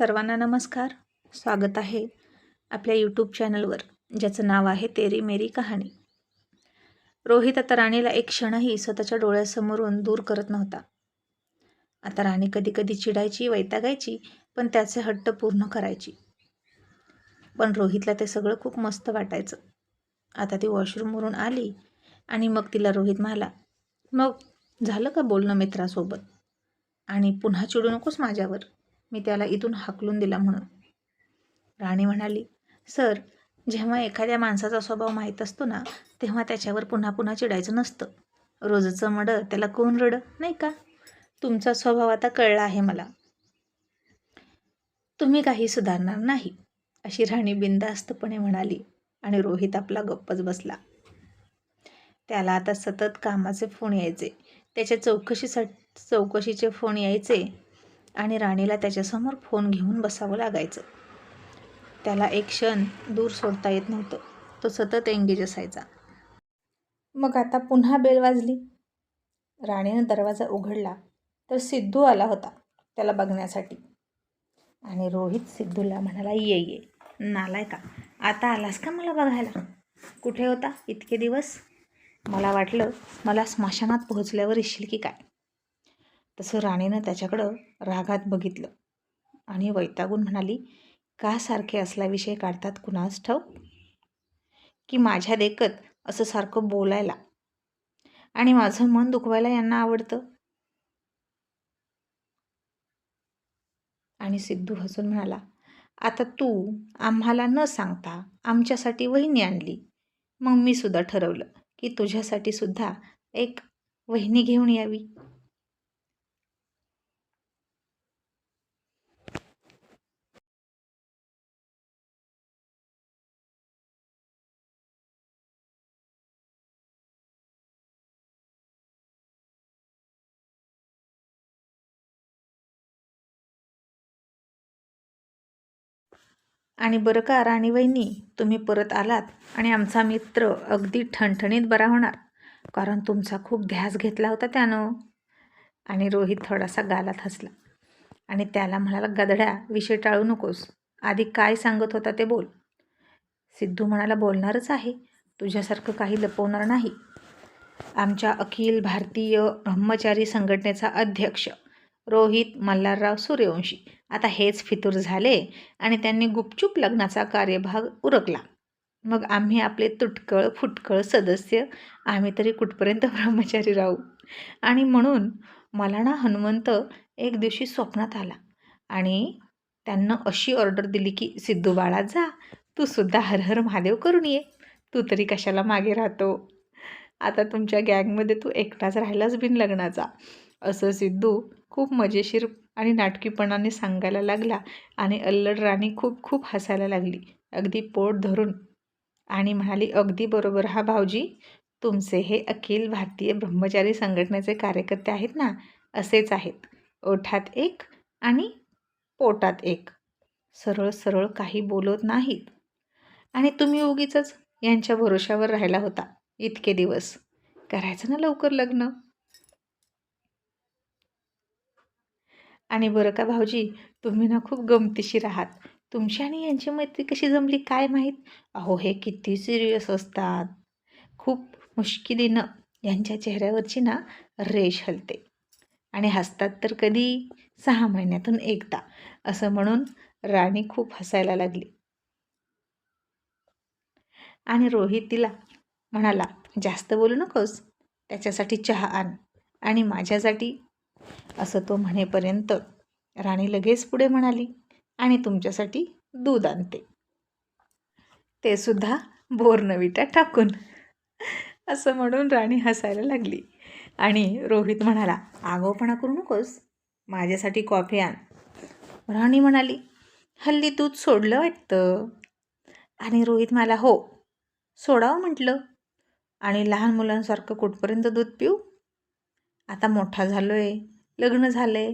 सर्वांना नमस्कार. स्वागत आहे आपल्या यूट्यूब चॅनलवर, ज्याचं नाव आहे तेरी मेरी कहाणी. रोहित आता राणीला एक क्षणही स्वतःच्या डोळ्यासमोरून दूर करत नव्हता. आता राणी कधी कधी चिडायची, वैतागायची, पण त्याचे हट्ट पूर्ण करायची. पण रोहितला ते सगळं खूप मस्त वाटायचं. आता ती वॉशरूमवरून आली आणि मग तिला रोहित म्हणाला, मग झालं का बोलणं मित्रासोबत? आणि पुन्हा चिडू नकोस माझ्यावर, मी त्याला इथून हाकलून दिला म्हणून. राणी म्हणाली, सर, जेव्हा एखाद्या माणसाचा स्वभाव माहीत असतो ना, तेव्हा त्याच्यावर पुन्हा पुन्हा चिडायचं नसतं. रोजचं मडं त्याला कोण रडं, नाही का? तुमचा स्वभाव आता कळला आहे मला. तुम्ही काही सुधारणार नाही, अशी राणी बिनधास्तपणे म्हणाली. आणि रोहित आपला गप्पच बसला. त्याला आता सतत कामाचे फोन यायचे, त्याच्या चौकशीचे फोन यायचे आणि राणीला त्याच्यासमोर फोन घेऊन बसावं लागायचं. त्याला एक क्षण दूर सोडता येत नव्हतं. तो सतत एंगेज असायचा. मग आता पुन्हा बेल वाजली. राणीनं दरवाजा उघडला तर सिद्धू आला होता त्याला बघण्यासाठी. आणि रोहित सिद्धूला म्हणाला, ये ये नालायका, आता आलास का मला बघायला? कुठे होता इतके दिवस? मला वाटलं मला स्मशानात पोहोचल्यावर येशील की काय. तसं राणीनं त्याच्याकडं रागात बघितलं आणि वैतागून म्हणाली, का सारखे असला विषय काढतात कुणास ठाऊक? की माझ्या देखत असं सारखं बोलायला आणि माझं मन दुखवायला यांना आवडतं. आणि सिद्धू हसून म्हणाला, आता तू आम्हाला न सांगता आमच्यासाठी वहिनी आणली, मग मी सुद्धा ठरवलं की तुझ्यासाठी सुद्धा एक वहिनी घेऊन यावी. आणि बरं का राणी वहिनी, तुम्ही परत आलात आणि आमचा मित्र अगदी ठणठणीत बरा होणार, कारण तुमचा खूप ध्यास घेतला होता त्यानं. आणि रोहित थोडासा गालात हसला आणि त्याला म्हणाला, गधड्या, विषय टाळू नकोस, आधी काय सांगत होता ते बोल. सिद्धू म्हणाला, बोलणारच आहे, तुझ्यासारखं काही लपवणार नाही. आमच्या अखिल भारतीय ब्रह्मचारी संघटनेचा अध्यक्ष रोहित मल्हारराव सूर्यवंशी आता हेच फितूर झाले आणि त्यांनी गुपचूप लग्नाचा कार्यभाग उरकला. मग आम्ही आपले तुटकळ फुटकळ सदस्य, आम्ही तरी कुठपर्यंत ब्रह्मचारी राहू? आणि म्हणून मला ना हनुमंत एक दिवशी स्वप्नात आला आणि त्यांना अशी ऑर्डर दिली की, सिद्धू बाळा जा, तू सुद्धा हर हर महादेव करून ये, तू तरी कशाला मागे राहतो, आता तुमच्या गँगमध्ये तू एकटाच राहिलाच बिन लग्नाचा. असं सिद्धू खूप मजेशीर आणि नाटकीपणाने सांगायला लागला आणि अल्लड राणी खूप खूप हसायला लागली, अगदी पोट धरून, आणि म्हणाली, अगदी बरोबर हा भाऊजी, तुमचे हे अखिल भारतीय ब्रह्मचारी संघटनेचे कार्यकर्ते आहेत ना, असेच आहेत, ओठात एक आणि पोटात एक, सरळ सरळ काही बोलत नाहीत. आणि तुम्ही उगीच यांच्या भरोशावर राहिला होता इतके दिवस, करायचं ना लवकर लग्न. आणि बरं का भाऊजी, तुम्ही ना खूप गमतीशीर आहात, तुमची आणि यांची मैत्री कशी जमली काय माहीत. अहो हे किती सिरियस असतात, खूप मुश्किलीनं यांच्या चेहऱ्यावरची ना रेष हलते आणि हसतात तर कधी 6 महिन्यातून एकदा. असं म्हणून राणी खूप हसायला लागली. आणि रोहित तिला म्हणाला, जास्त बोलू नकोस, त्याच्यासाठी चहा आण आणि माझ्यासाठी. असं तो म्हणेपर्यंत राणी लगेच पुढे म्हणाली, आणि तुमच्यासाठी दूध आणते, ते सुद्धा बोर्नविटा टाकून. असं म्हणून राणी हसायला लागली. आणि रोहित म्हणाला, आगाऊपणा करू नकोस, माझ्यासाठी कॉफी आण. राणी म्हणाली, हल्ली दूध सोडलं वाटतं. आणि रोहित म्हणाला, हो सोडावं म्हटलं, आणि लहान मुलांसारखं कुठपर्यंत दूध पिऊ, आता मोठा झालोय, लग्न झालंय,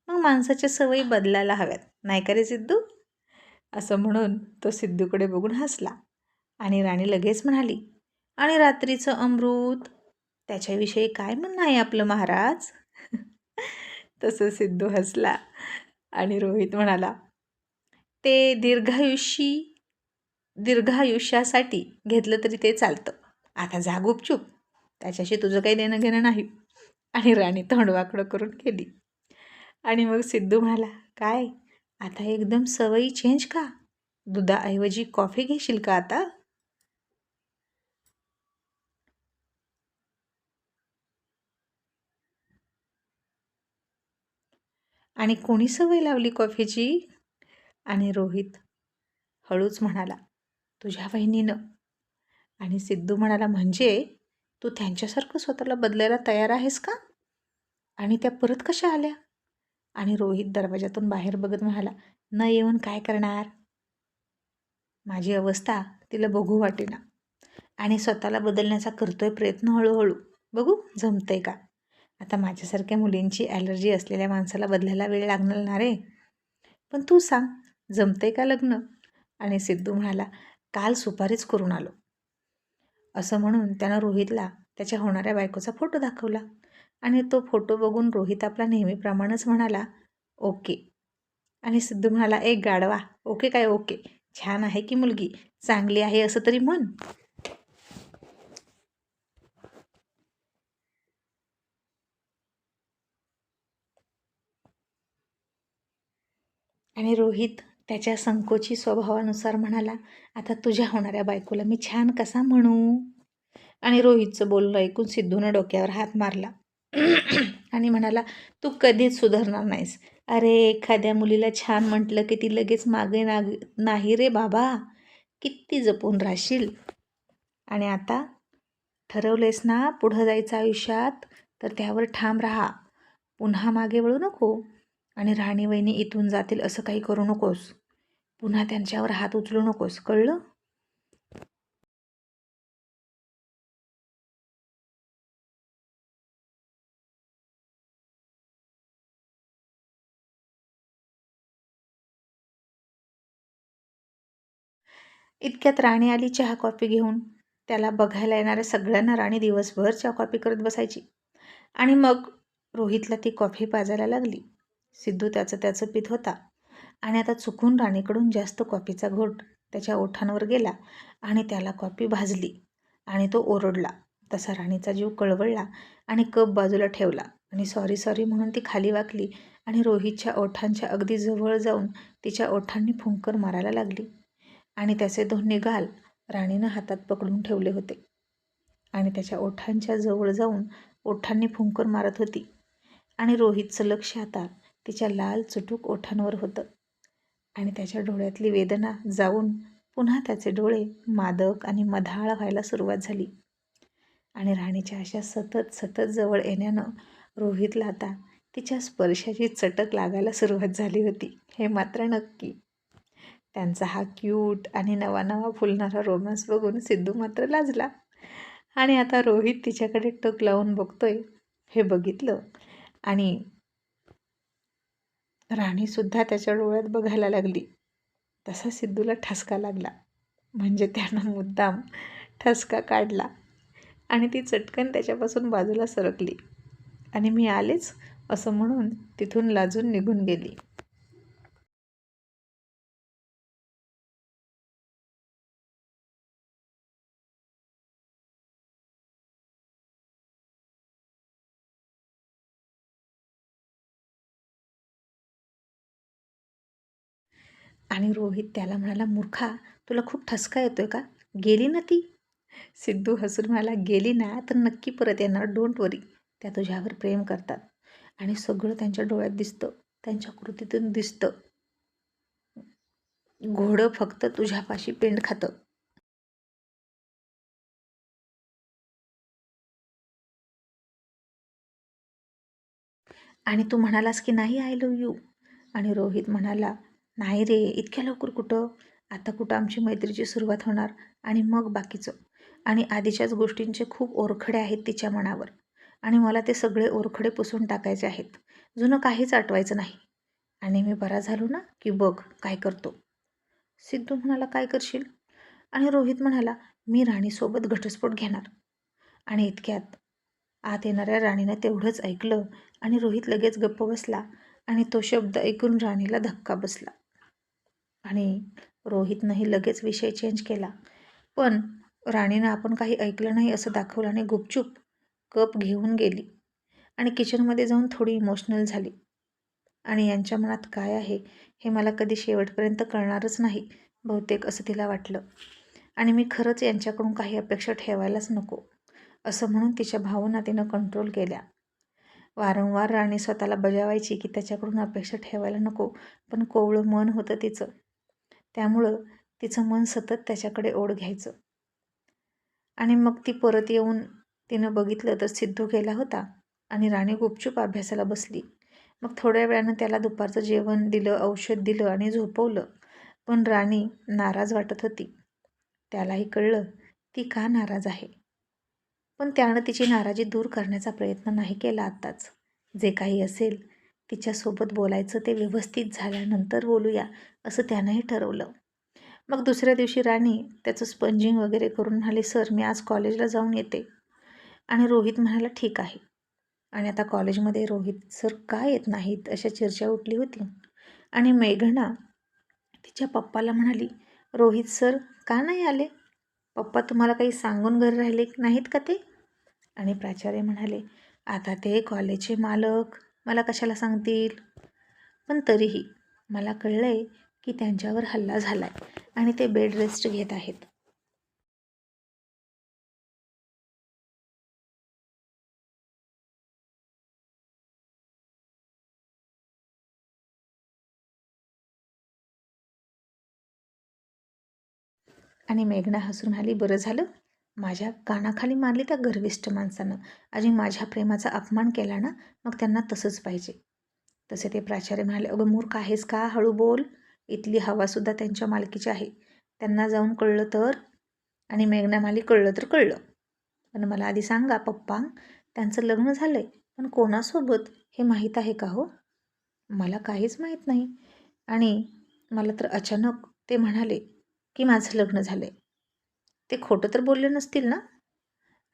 मग माणसाच्या सवयी बदलायला हव्यात, नाही का रे सिद्धू? असं म्हणून तो सिद्धूकडे बघून हसला. आणि राणी लगेच म्हणाली, आणि रात्रीचं अमृत, त्याच्याविषयी काय म्हणणं आहे आपलं महाराज? तसं सिद्धू हसला आणि रोहित म्हणाला, ते दीर्घायुष्यासाठी घेतलं तरी ते चालतं. आता जा गुपचूप, त्याच्याशी तुझं काही देणं घेणं नाही. आणि राणी तोंडवाकडं करून गेली. आणि मग सिद्धू म्हणाला, काय आता एकदम सवयी चेंज का? दुधाऐवजी कॉफी घेशील का आता? आणि कोणी सवय लावली कॉफीची? आणि रोहित हळूच म्हणाला, तुझ्या बहिणीनं. आणि सिद्धू म्हणाला, म्हणजे तू त्यांच्यासारखं स्वतःला बदलायला तयार आहेस का? आणि त्या परत कशा आल्या? आणि रोहित दरवाजातून बाहेर बघत म्हणाला, न येऊन काय करणार? माझी अवस्था तिला बघू वाटेना आणि स्वतःला बदलण्याचा करतोय प्रयत्न हळूहळू. बघू जमतंय का? आता माझ्यासारख्या मुलींची ॲलर्जी असलेल्या माणसाला बदलायला वेळ लागणार ना रे. पण तू सांग, जमतंय का लग्न? आणि सिद्धू म्हणाला, काल सुपारीच करून आलो. असं म्हणून त्यानं रोहितला त्याच्या होणाऱ्या बायकोचा फोटो दाखवला. आणि तो फोटो बघून रोहित आपला नेहमीप्रमाणेच म्हणाला, ओके. आणि सिद्धू म्हणाला, एक गाढवा, ओके काय ओके, छान आहे की मुलगी, चांगली आहे असं तरी म्हण. आणि रोहित त्याच्या संकोची स्वभावानुसार म्हणाला, आता तुझ्या होणाऱ्या बायकोला मी छान कसा म्हणू? आणि रोहितचं बोलणं ऐकून सिद्धूनं डोक्यावर हात मारला आणि म्हणाला, तू कधीच सुधारणार नाहीस. अरे एखाद्या मुलीला छान म्हटलं की ती लगेच मागे नाही रे बाबा, किती जपून राहशील. आणि आता ठरवलेस ना पुढं जायचं आयुष्यात, तर त्यावर ठाम राहा. पुन्हा मागे वळू नको. आणि राणी वहिनी इथून जातील असं काही करू नकोस. पुन्हा त्यांच्यावर हात उचलू नकोस, कळलं? इतक्यात राणी आली चहा कॉफी घेऊन. त्याला बघायला येणाऱ्या सगळ्यांना राणी दिवसभर चहा कॉफी करत बसायची. आणि मग रोहितला ती कॉफी पाजायला लागली. सिद्धू त्याचं त्याचं पीत होता. आणि आता चुकून राणीकडून जास्त कॉफीचा घोट त्याच्या ओठांवर गेला आणि त्याला कॉफी भाजली आणि तो ओरडला. तसा राणीचा जीव कळवळला आणि कप बाजूला ठेवला आणि सॉरी सॉरी म्हणून ती खाली वाकली आणि रोहितच्या ओठांच्या अगदी जवळ जाऊन तिच्या ओठांनी फुंकर मारायला लागली. आणि त्याचे दोन्ही गाल राणीनं हातात पकडून ठेवले होते आणि त्याच्या ओठांच्या जवळ जाऊन ओठांनी फुंकर मारत होती. आणि रोहितचं लक्ष आता तिच्या लाल चुटूक ओठांवर होतं. आणि त्याच्या डोळ्यातली वेदना जाऊन पुन्हा त्याचे डोळे मादक आणि मधाळ व्हायला सुरुवात झाली. आणि राणीच्या अशा सतत सतत जवळ येण्यानं रोहितला आता तिच्या स्पर्शाची चटक लागायला सुरुवात झाली होती, हे मात्र नक्की. त्यांचा हा क्यूट आणि नवा नवा फुलणारा रोमॅन्स बघून सिद्धू मात्र लाजला. आणि आता रोहित तिच्याकडे टोक लावून बघतोय हे बघितलं आणि राणीसुद्धा त्याच्या डोळ्यात बघायला लागली. तसा सिद्धूला ठसका लागला. म्हणजे त्यानं मुद्दाम ठसका काढला आणि ती चटकन त्याच्यापासून बाजूला सरकली आणि मी आलेच असं म्हणून तिथून लाजून निघून गेली. आणि रोहित त्याला म्हणाला, मूर्खा, तुला खूप ठसका येतोय का? गेली ना ती? सिद्धू हसून म्हणाला, गेली ना तर नक्की परत येणार, डोंट वरी. त्या तुझ्यावर प्रेम करतात आणि सगळं त्यांच्या डोळ्यात दिसतं, त्यांच्या कृतीतून दिसतं. घोडं फक्त तुझ्यापाशी पेंड खातं. आणि तू म्हणालास की नाही आय लव्ह यू. आणि रोहित म्हणाला, नाही रे, इतक्या लवकर कुठं? आता कुठं आमची मैत्रीची सुरुवात होणार आणि मग बाकीचं. आणि आधीच्याच गोष्टींचे खूप ओरखडे आहेत तिच्या मनावर आणि मला ते सगळे ओरखडे पुसून टाकायचे आहेत. जुनं काहीच आठवायचं नाही. आणि मी बरा झालो ना की बघ काय करतो. सिद्धू म्हणाला, काय करशील? आणि रोहित म्हणाला, मी राणीसोबत घटस्फोट घेणार. आणि इतक्यात आत येणाऱ्या राणीनं तेवढंच ऐकलं आणि रोहित लगेच गप्प बसला आणि तो शब्द ऐकून राणीला धक्का बसला. आणि रोहितनंही लगेच विषय चेंज केला. पण राणीनं आपण काही ऐकलं नाही असं दाखवलं आणि गुपचूप कप घेऊन गेली आणि किचनमध्ये जाऊन थोडी इमोशनल झाली. आणि यांच्या मनात काय आहे हे मला कधी शेवटपर्यंत कळणारच नाही बहुतेक, असं तिला वाटलं. आणि मी खरंच यांच्याकडून काही अपेक्षा ठेवायलाच नको असं म्हणून तिच्या भावना तिनं कंट्रोल केल्या. वारंवार राणी स्वतःला बजावायची की त्याच्याकडून अपेक्षा ठेवायला नको, पण कोवळं मन होतं तिचं. त्यामुळं तिचं मन सतत त्याच्याकडे ओढ घ्यायचं. आणि मग ती परत येऊन तिनं बघितलं तर सिद्धू गेला होता आणि राणी गुपचूप अभ्यासाला बसली. मग थोड्या वेळानं त्याला दुपारचं जेवण दिलं, औषध दिलं आणि झोपवलं. पण राणी नाराज वाटत होती. त्यालाही कळलं ती का नाराज आहे. पण त्यानं तिची नाराजी दूर करण्याचा प्रयत्न नाही केला आत्ताच. जे काही असेल तिच्यासोबत बोलायचं ते व्यवस्थित झाल्यानंतर बोलूया असं त्यानंही ठरवलं. मग दुसऱ्या दिवशी राणी त्याचं स्पंजिंग वगैरे करून म्हणाली, सर मी आज कॉलेजला जाऊन येते. आणि रोहित म्हणाला ठीक आहे. आणि आता कॉलेजमध्ये रोहित सर का येत नाहीत अशा चर्चा उठली होती. आणि मेघना तिच्या पप्पाला म्हणाली, रोहित सर का नाही आले? पप्पा तुम्हाला काही सांगून घरी राहिले नाहीत का ते? आणि प्राचार्य म्हणाले, आता ते कॉलेजचे मालक मला कशाला सांगतील? पण तरीही मला कळलंय की त्यांच्यावर हल्ला झालाय आणि ते बेड रेस्ट घेत आहेत. आणि मेघना हसून म्हणाली, बरं झालं माझ्या कानाखाली मारली त्या गर्विष्ठ माणसानं. आजी माझ्या प्रेमाचा अपमान केला ना, मग त्यांना तसंच पाहिजे. तसे ते प्राचार्य म्हणाले, अगं मूर्ख आहेस का, हळू बोल. इथली हवासुद्धा त्यांच्या मालकीची आहे. त्यांना जाऊन कळलं तर? आणि मेघना म्हणाली, कळलं तर कळलं, पण मला आधी सांगा पप्पा, त्यांचं लग्न झालंय पण कोणासोबत हे माहीत आहे का हो? मला काहीच माहीत नाही. आणि मला तर अचानक ते म्हणाले की माझं लग्न झालंय. ते खोटं तर बोलले नसतील ना?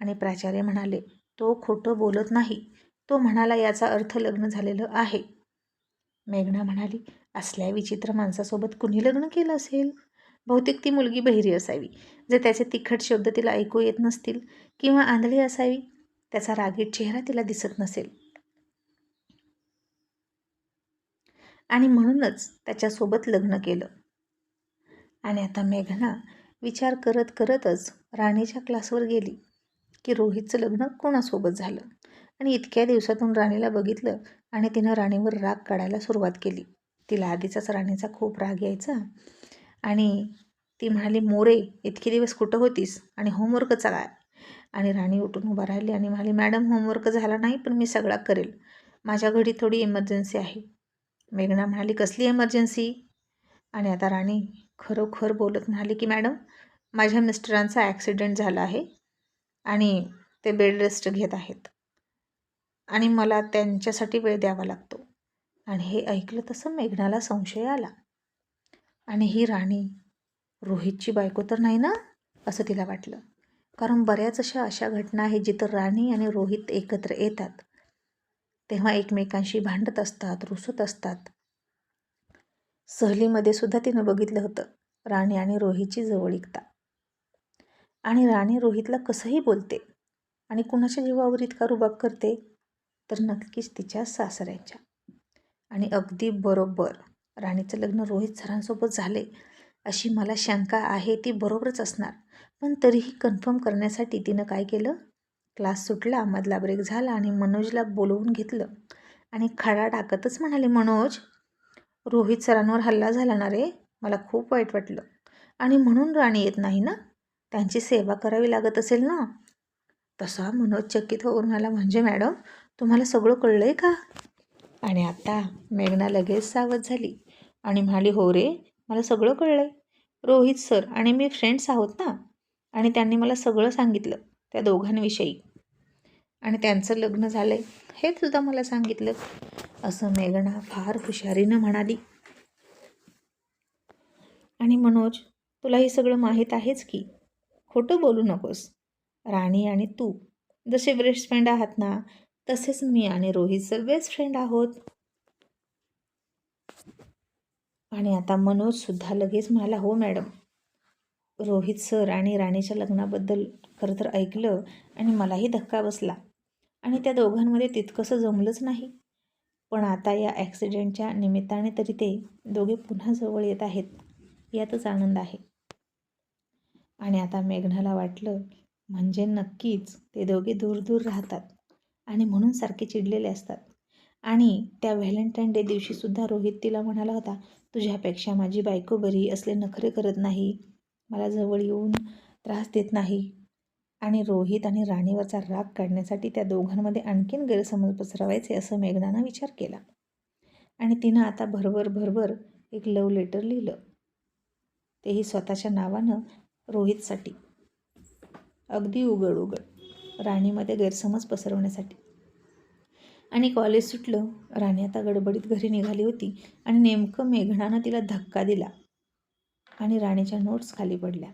आणि प्राचार्य म्हणाले, तो खोटं बोलत नाही. तो म्हणाला याचा अर्थ लग्न झालेलं आहे. मेघना म्हणाली, असल्या विचित्र माणसासोबत कुणी लग्न केलं असेल? बहुतेक ती मुलगी बहिरी असावी, जे त्याचे तिखट शब्द तिला ऐकू येत नसतील, किंवा आंधळी असावी, त्याचा रागीट चेहरा तिला दिसत नसेल आणि म्हणूनच त्याच्यासोबत लग्न केलं. आणि आता मेघना विचार करत करतच राणीच्या क्लासवर गेली की रोहितचं लग्न कोणासोबत झालं. आणि इतक्या दिवसातून राणीला बघितलं आणि तिनं राणीवर राग काढायला सुरुवात केली. तिला आधीचाच राणीचा खूप राग यायचा. आणि ती म्हणाली, मोरे इतके दिवस कुठं होतीस आणि होमवर्कचा काय? आणि राणी उठून उभा राहिली आणि म्हणाली, मॅडम होमवर्क झाला नाही पण मी सगळा करेल. माझ्या घरी थोडी इमर्जन्सी आहे. मेघना म्हणाली, कसली इमर्जन्सी? आणि आता राणी खरोखर बोलत म्हणाली की मॅडम माझ्या मिस्टरांचा ॲक्सिडेंट झाला आहे आणि ते बेड रेस्ट घेत आहेत आणि मला त्यांच्यासाठी वेळ द्यावा लागतो. आणि हे ऐकलं तसं मेघनाला संशय आला. आणि ही राणी रोहितची बायको तर नाही ना असं तिला वाटलं. कारण बऱ्याच अशा घटना आहेत जिथं राणी आणि रोहित एकत्र येतात तेव्हा एकमेकांशी भांडत असतात, रुसत असतात. सहलीमध्ये सुद्धा तिनं बघितलं होतं राणी आणि रोहितची जवळीकता. आणि राणी रोहितला कसंही बोलते आणि कुणाच्या जीवावर इतका रुबाब करते तर नक्कीच तिच्या सासऱ्यांच्या. आणि अगदी बरोबर राणीचं लग्न रोहित सरांसोबत झाले अशी मला शंका आहे, ती बरोबरच असणार. पण तरीही कन्फर्म करण्यासाठी तिनं काय केलं, क्लास सुटला, मधला ब्रेक झाला आणि मनोजला बोलवून घेतलं आणि खडा टाकतच म्हणाले, मनोज रोहित सरांवर हल्ला झाला ना रे, मला खूप वाईट वाटलं. आणि म्हणून राणी येत नाही ना, त्यांची सेवा करावी लागत असेल ना? तसा मनोज चकित होऊन म्हणाला, म्हणजे मॅडम तुम्हाला सगळं कळलं आहे का? आणि आता मेघना लगेच सावध झाली आणि म्हणाली, हो रे मला सगळं कळलं आहे. रोहित सर आणि मी फ्रेंड्स आहोत ना, आणि त्यांनी मला सगळं सांगितलं त्या दोघांविषयी आणि त्यांचं लग्न झालं आहे हे सुद्धा मला सांगितलं असं मेघना फार हुशारीनं म्हणाली. आणि मनोज तुला हे सगळं माहीत आहेच की, खोटं बोलू नकोस. राणी आणि तू जसे बेस्ट फ्रेंड आहात ना, तसेच मी आणि रोहित सर बेस्ट फ्रेंड आहोत. आणि आता मनोजसुद्धा लगेच म्हणाला, हो मॅडम, रोहित सर आणि राणीच्या लग्नाबद्दल खरं तर ऐकलं आणि मलाही धक्का बसला आणि त्या दोघांमध्ये तितकंसं जमलंच नाही. पण आता या ॲक्सिडेंटच्या निमित्ताने तरी ते दोघे पुन्हा जवळ येत आहेत, यातच आनंद आहे. आणि आता मेघनाला वाटलं, म्हणजे नक्कीच ते दोघे दूर दूर राहतात आणि म्हणून सारखे चिडलेले असतात. आणि त्या व्हॅलेंटाईन डे दिवशीसुद्धा रोहित तिला म्हणाला होता, तुझ्यापेक्षा माझी बायको बरी, असले नखरे करत नाही, मला जवळ येऊन त्रास देत नाही. आणि रोहित आणि राणीवरचा राग काढण्यासाठी त्या दोघांमध्ये आणखीन गैरसमज पसरवायचे असं मेघनानं विचार केला. आणि तिनं आता भरभर एक लव्ह लेटर लिहिलं, तेही स्वतःच्या नावानं रोहितसाठी, अगदी उघड राणीमध्ये गैरसमज पसरवण्यासाठी. आणि कॉलेज सुटलं. राणी आता गडबडीत घरी निघाली होती आणि नेमकं मेघनानं तिला धक्का दिला आणि राणीच्या नोट्स खाली पडल्या.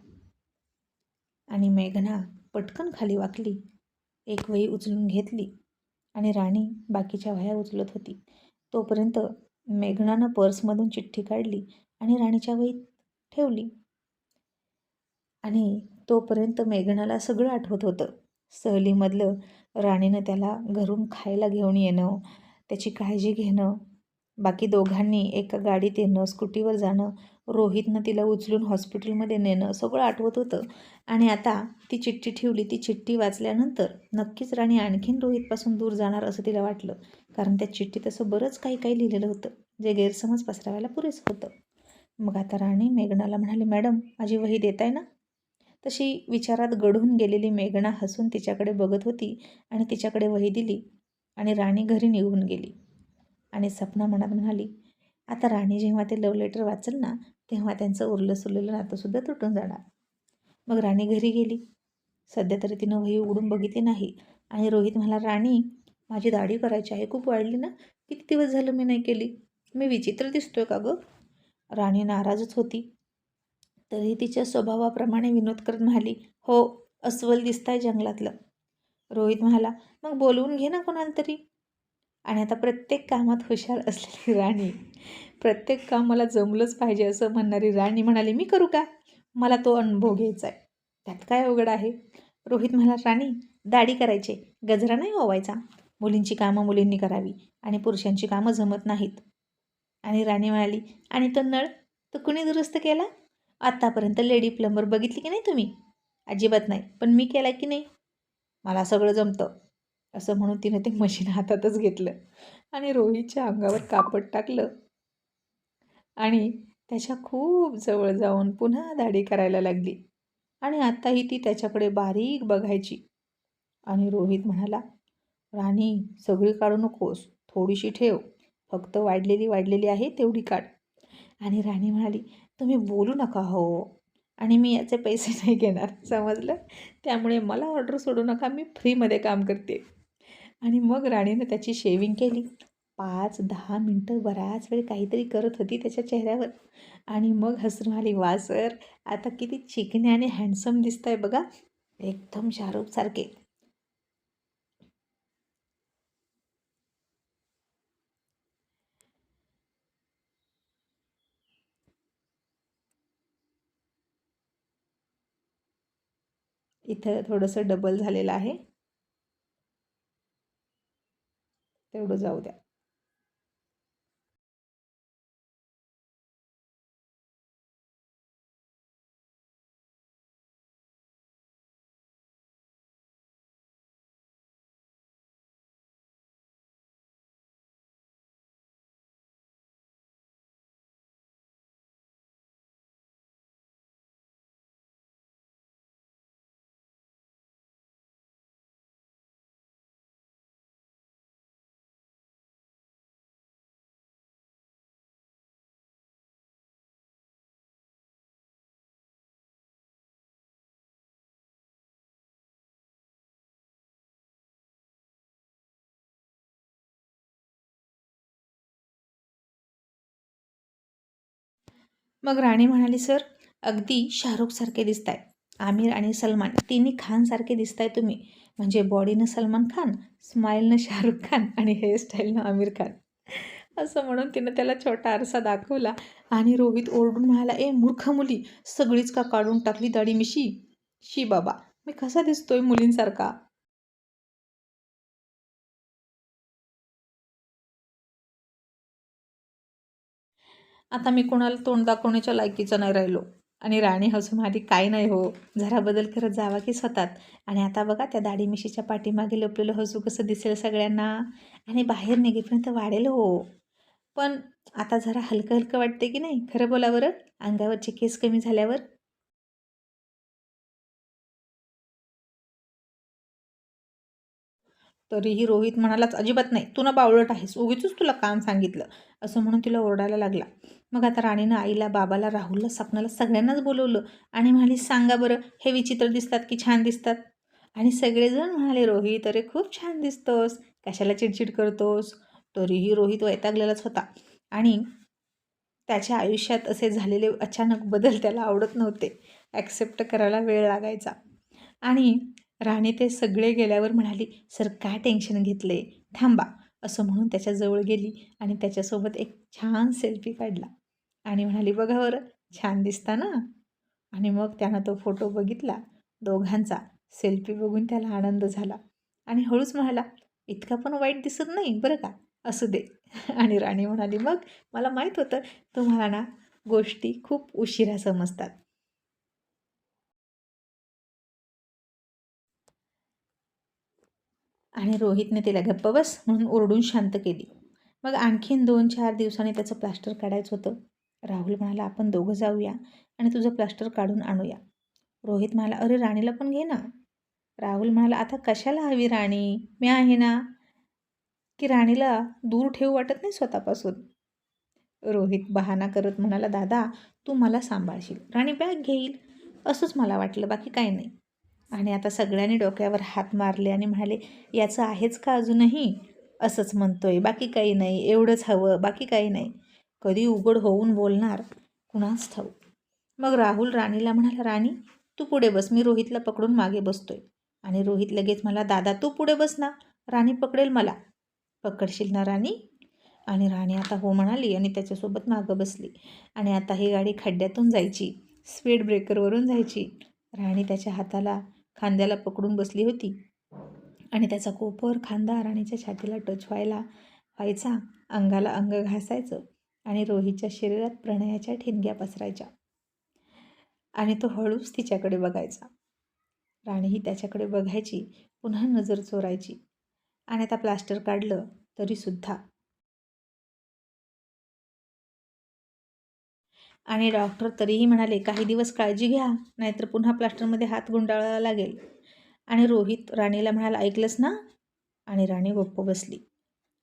आणि मेघना पटकन खाली वाकली, एक वही उचलून घेतली आणि राणी बाकीच्या वह्या उचलत होती. तोपर्यंत मेघनानं पर्समधून चिठ्ठी काढली आणि राणीच्या वहीत ठेवली. आणि तोपर्यंत मेघनाला सगळं आठवत होतं. सहलीमधलं राणीनं त्याला घरून खायला घेऊन येणं, त्याची काळजी घेणं, बाकी दोघांनी एका गाडीत येणं, स्कूटीवर जाणं, रोहितनं तिला उचलून हॉस्पिटलमध्ये नेणं, सगळं आठवत होतं. आणि आता ती चिठ्ठी ठेवली. ती चिठ्ठी वाचल्यानंतर नक्कीच राणी आणखीन रोहितपासून दूर जाणार असं तिला वाटलं, कारण त्या चिठ्ठीत असं बरंच काही लिहिलेलं होतं, जे गैरसमज पसरवायला पुरेसं होतं. मग आता राणी मेघनाला म्हणाली, मॅडम, माझी वही देताय ना? तशी विचारात गढून गेलेली मेघना हसून तिच्याकडे बघत होती आणि तिच्याकडे वही दिली आणि राणी घरी निघून गेली. आणि सपना मनात म्हणाली, आता राणी जेव्हा ते लव्ह लेटर वाचल ना, तेव्हा त्यांचं उरलं सुरलेलं नातंसुद्धा तुटून जाणार. मग राणी घरी गेली. सध्या तरी तिनं वही उघडून बघितली नाही. आणि रोहित म्हणाला, राणी, माझी दाढी करायची आहे, खूप वाढली ना, किती दिवस झालं मी नाही केली, मी विचित्र दिसतोय का गं? राणी नाराजच होती, तरी तिच्या स्वभावाप्रमाणे विनोद करत म्हणाली, हो, अस्वल दिसताय जंगलातलं. रोहित म्हणाला, मग बोलवून घे ना कोणाला तरी. आणि आता प्रत्येक कामात हुशार असलेली राणी, प्रत्येक काम मला जमलंच पाहिजे असं म्हणणारी राणी म्हणाली, मी करू का? मला तो अनुभव घ्यायचा आहे, त्यात काय अवघड आहे? रोहित म्हणाला, राणी, दाढी करायची, गजरा नाही ओवायचा, मुलींची कामं मुलींनी करावी आणि पुरुषांची कामं जमत नाहीत. आणि राणी म्हणाली, आणि तो नळ तो कुणी दुरुस्त केला? आत्तापर्यंत लेडी प्लंबर बघितली की नाही तुम्ही? अजिबात नाही, पण मी केला की नाही? मला सगळं जमतं. असं म्हणून तिने ते मशीन हातातच घेतलं आणि रोहितच्या अंगावर कापड टाकलं आणि त्याच्या खूप जवळ जाऊन पुन्हा दाढी करायला लागली. आणि आत्ताही ती त्याच्याकडे बारीक बघायची. आणि रोहित म्हणाला, राणी, सगळी काढू नकोस, थोडीशी ठेव, फक्त वाढलेली आहे तेवढी काढ. आणि राणी म्हणाली, तुम्ही बोलू नका हो, आणि मी याचे पैसे नाही घेणार, समजलं? त्यामुळे मला ऑर्डर सोडू नका, मी फ्रीमध्ये काम करते. आणि मग राणीनं त्याची शेविंग केली. 5-10 मिनटं बराच वेळ काहीतरी करत होती त्याच्या चेहऱ्यावर. आणि मग हसून आली, वा सर, आता किती चिकने आणि हँडसम दिसताय बघा, एकदम शाहरुख सारखे. इथं थोडंसं डबल झालेलं आहे, तेवढं जाऊ द्या. मग राणी म्हणाली, सर, अगदी शाहरुखसारखे दिसताय. आमिर आणि सलमान तिन्ही खानसारखे दिसताय तुम्ही. म्हणजे बॉडीनं सलमान खान, स्माईलनं शाहरुख खान आणि हेअरस्टाईलनं आमिर खान. असं म्हणून तिनं त्याला छोटा आरसा दाखवला. आणि रोहित ओरडून म्हणाला, ए मूर्ख मुली, सगळीच का काढून टाकली दाढी मिशी? शी बाबा, मी कसा दिसतोय मुलींसारखा? आता मी कोणाला तोंड दाखवण्याच्या लायकीचं नाही राहिलो. आणि राणी हसून म्हणाली, काय नाही हो, जरा बदल करत जावा की स्वतःत. आणि आता बघा त्या दाढी मिशीच्या पाठीमागे लपलेलं हसू कसं दिसेल सगळ्यांना, आणि बाहेर निघेपर्यंत वाढेल हो. पण आता जरा हलकं हलकं वाटते की नाही, खरं बोला बरं, अंगावरचे केस कमी झाल्यावर. तरीही रोहित म्हणालाच, अजिबात नाही, तू ना बावळट आहेस, उगीचच तुला काम सांगितलं, असं म्हणून तिला ओरडायला लागला. मग आता राणीनं आईला, बाबाला, राहुलला, सपनाला सगळ्यांनाच बोलवलं आणि म्हणाली, सांगा बरं, हे विचित्र दिसतात की छान दिसतात? आणि सगळेजण म्हणाले, रोहित, अरे खूप छान दिसतोस, कशाला चिडचिड करतोस? तरीही रोहित वैतागलेलाच होता. आणि त्याच्या आयुष्यात असे झालेले अचानक बदल त्याला आवडत नव्हते. ॲक्सेप्ट करायला वेळ लागायचा. आणि राणी ते सगळे गेल्यावर म्हणाली, सर काय टेन्शन घेतले, थांबा, असं म्हणून त्याच्याजवळ गेली आणि त्याच्यासोबत एक छान सेल्फी काढला. आणि म्हणाली, बघा बरं, छान दिसता ना? आणि मग त्यानं तो फोटो बघितला दोघांचा. सेल्फी बघून त्याला आनंद झाला आणि हळूच म्हणाला, इतका पण वाईट दिसत नाही बरं का, असू दे. आणि राणी म्हणाली, मग मला माहीत होतं तुम्हाला ना गोष्टी खूप उशिरा समजतात. आणि रोहितने तिला गप्प बस म्हणून ओरडून शांत केली. मग आणखीन 2-4 दिवसांनी त्याचं प्लास्टर काढायचं होतं. राहुल म्हणाला, आपण दोघं जाऊया आणि तुझं प्लास्टर काढून आणूया. रोहित म्हणाला, अरे राणीला पण घे ना. राहुल म्हणाला, आता कशाला हवी राणी, मी आहे ना. की राणीला दूर ठेवू वाटत नाही स्वतःपासून. रोहित बहाणा करत म्हणाला, दादा तू मला सांभाळशील, राणी बॅग घेईल, असंच मला वाटलं, बाकी काही नाही. आणि आता सगळ्यांनी डोक्यावर हात मारले आणि म्हणाले, याचं आहेच का अजूनही? असंच म्हणतोय, बाकी काही नाही, एवढंच हवं, बाकी काही नाही. कधी उघड होऊन बोलणार कुणास ठाऊक. मग राहुल राणीला म्हणाला, राणी तू पुढे बस, मी रोहितला पकडून मागे बसतोय. आणि रोहित लगेच मला, दादा तू पुढे बस ना, राणी पकडेल मला. पकडशील ना राणी? आणि राणी आता हो म्हणाली आणि त्याच्यासोबत मागं बसली. आणि आता ही गाडी खड्ड्यातून जायची, स्पीड ब्रेकरवरून जायची. राणी त्याच्या हाताला, खांद्याला पकडून बसली होती आणि त्याचा कोपर खांदा राणीच्या छातीला टच व्हायचा, अंगाला अंग घासायचं आणि रोहितच्या शरीरात प्रणयाच्या ठिणग्या पसरायच्या. आणि तो हळूच तिच्याकडे बघायचा. राणीही त्याच्याकडे बघायची, पुन्हा नजर चोरायची. आणि आता प्लास्टर काढलं तरीसुद्धा. आणि डॉक्टर तरीही म्हणाले, काही दिवस काळजी घ्या, नाहीतर पुन्हा प्लास्टरमध्ये हात गुंडाळावा लागेल. आणि रोहित राणीला म्हणाला, ऐकलंस ना? आणि राणी गप्प बसली.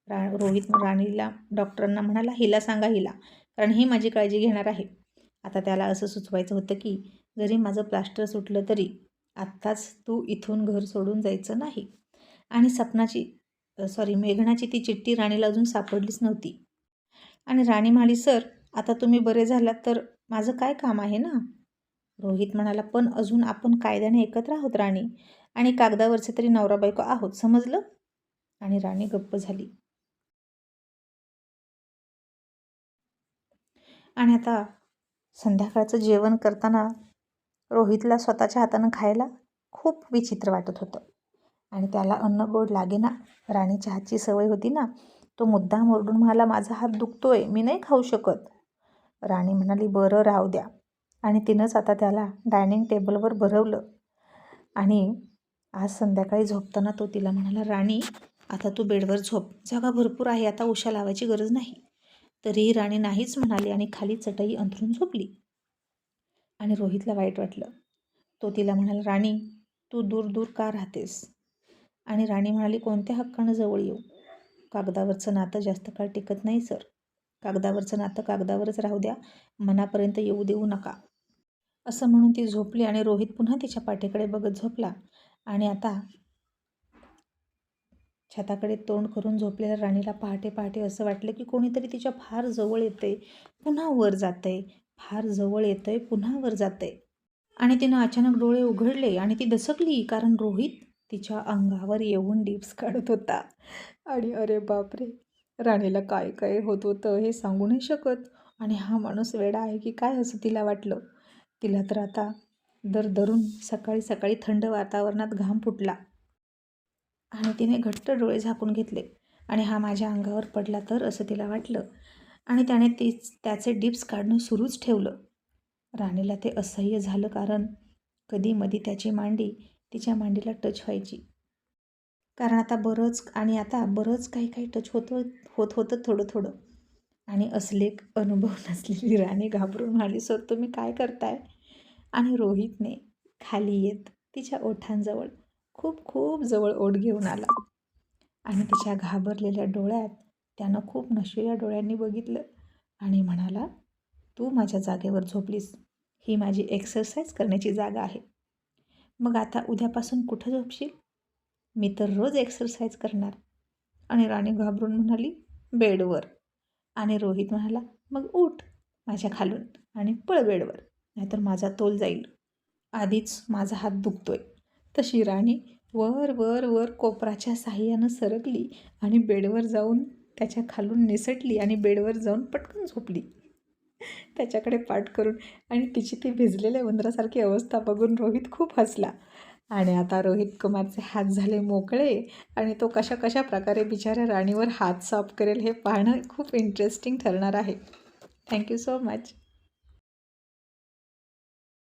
रोहित राणीला, डॉक्टरांना म्हणाला, हिला सांगा हिला, कारण ही माझी काळजी घेणार आहे. आता त्याला असं सुचवायचं होतं की जरी माझं प्लास्टर सुटलं तरी आत्ताच तू इथून घर सोडून जायचं नाही. आणि मेघनाची ती चिठ्ठी राणीला अजून सापडलीच नव्हती. आणि राणी म्हणाली, सर आता तुम्ही बरे झालात तर माझं काय काम आहे ना? रोहित म्हणाला, पण अजून आपण कायद्याने एकत्र आहोत राणी, आणि कागदावरचे तरी नवरा बायको आहोत, समजलं? आणि राणी गप्प झाली. आणि आता संध्याकाळचं जेवण करताना रोहितला स्वतःच्या हातानं खायला खूप विचित्र वाटत होतं. आणि त्याला अन्न गोड लागेना, राणीच्या हातची सवय होती ना. तो मुद्दाम ओरडून म्हणाला, माझा हात दुखतोय, मी नाही खाऊ शकत. राणी म्हणाली, बरं राहू द्या. आणि तिनंच आता त्याला डायनिंग टेबलवर भरवलं. आणि आज संध्याकाळी झोपताना तो तिला म्हणाला, राणी आता तू बेडवर झोप, जागा भरपूर आहे, आता उशा लावायची गरज नाही. तरीही राणी नाहीच म्हणाली आणि खाली चटई अंथरून झोपली. आणि रोहितला वाईट वाटलं. तो तिला म्हणाला, राणी तू दूर दूर का राहतेस? आणि राणी म्हणाली, कोणत्या हक्कानं जवळ येऊ? कागदावरचं नातं जास्त काळ टिकत नाही सर. कागदावरचं नातं कागदावरच राहू द्या, मनापर्यंत येऊ देऊ नका. असं म्हणून ती झोपली आणि रोहित पुन्हा तिच्या पाठीकडे बघत झोपला. आणि आता छताकडे तोंड करून झोपलेल्या राणीला पहाटे पहाटे असं वाटलं की कोणीतरी तिच्या फार जवळ येतंय, पुन्हा वर जातंय, फार जवळ येतंय, पुन्हा वर जातंय. आणि तिनं अचानक डोळे उघडले आणि ती दचकली, कारण रोहित तिच्या अंगावर येऊन डिप्स काढत होता. आणि अरे बापरे, राणीला काय काय होत होतं हे सांगू नाही शकत. आणि हा माणूस वेडा आहे की काय असं तिला वाटलं. तिला तर आता दरदरून सकाळी सकाळी थंड वातावरणात घाम फुटला आणि तिने घट्ट डोळे झाकून घेतले. आणि हा माझ्या अंगावर पडला तर असं तिला वाटलं. आणि त्याने त्याचे डिप्स काढणं सुरूच ठेवलं. राणीला ते असह्य झालं, कारण कधी मधी त्याची मांडी तिच्या मांडीला टच व्हायची. कारण आता बरंच काही काही टच होत होतं थोडं थोडं. आणि असले अनुभव नसलेली राणी घाबरून म्हणाली, सर तुम्ही काय करताय? आणि रोहितने खाली येत तिच्या ओठांजवळ खूप खूप जवळ ओठ घेऊन आला. आणि तिच्या घाबरलेल्या डोळ्यात त्यानं खूप नशिल्या डोळ्यांनी बघितलं आणि म्हणाला, तू माझ्या जागेवर झोपलीस. ही माझी एक्सरसाइज करण्याची जागा आहे. मग आता उद्यापासून कुठं झोपशील? मी तर रोज एक्सरसाइज करणार. आणि राणी घाबरून म्हणाली, बेडवर. आणि रोहित म्हणाला, मग उठ माझ्या खालून आणि पळ बेडवर, नाहीतर माझा तोल जाईल. आधीच माझा हात दुखतोय. तशी राणी वर वर वर कोपराच्या साह्यानं सरकली आणि बेडवर जाऊन त्याच्या खालून निसटली आणि बेडवर जाऊन पटकन झोपली त्याच्याकडे पाठ करून. आणि तिची ती भिजलेल्या उंदरासारखी अवस्था बघून रोहित खूप हसला. आणि आता रोहित कुमारचे हात झाले मोकळे आणि तो कशा कशा प्रकारे बिचाऱ्या राणीवर हात साफ करेल हे पाहणं खूप इंटरेस्टिंग ठरणार आहे. Thank you so much.